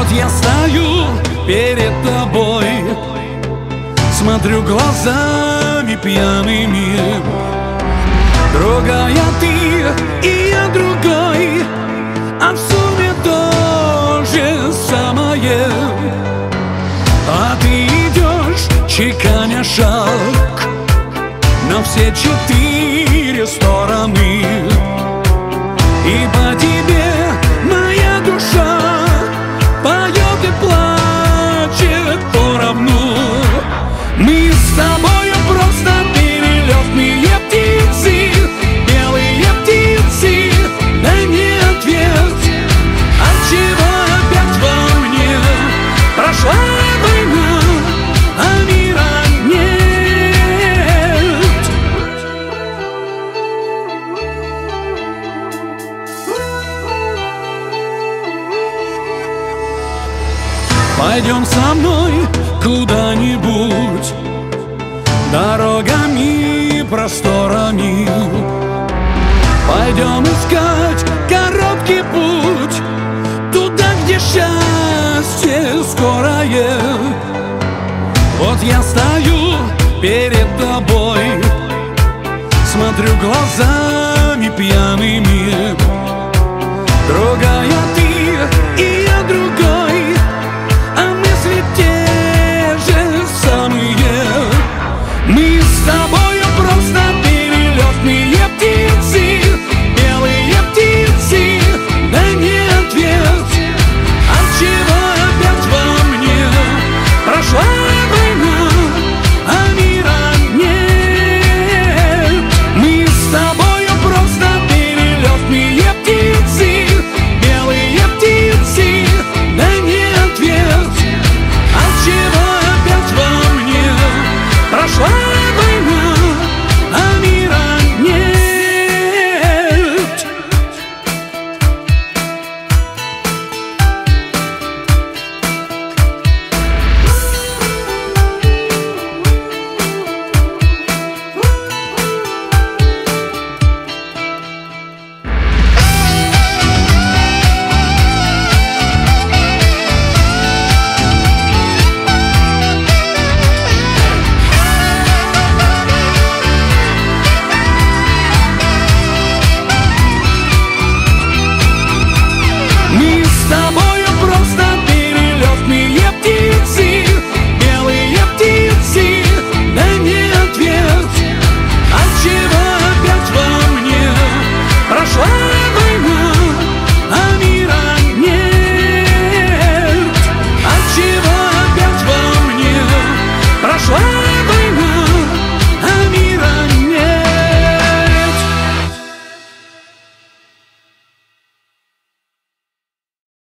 Вот я стою перед тобой, смотрю глазами пьяными. Другая ты и я другой, а в сумме то же самое. А ты идешь, чеканя шаг на все 4 стороны, и по тебе моя душа поет и плачет поровну. Мы с тобою просто перелетные птицы, белые птицы. Дай мне ответ, отчего опять во мне прошла война, а мира нет. Пойдем со мной куда-нибудь дорогами, просторами. Пойдем искать короткий путь туда, где счастье скорое. Вот я стою перед тобой, смотрю глазами пьяными. Другая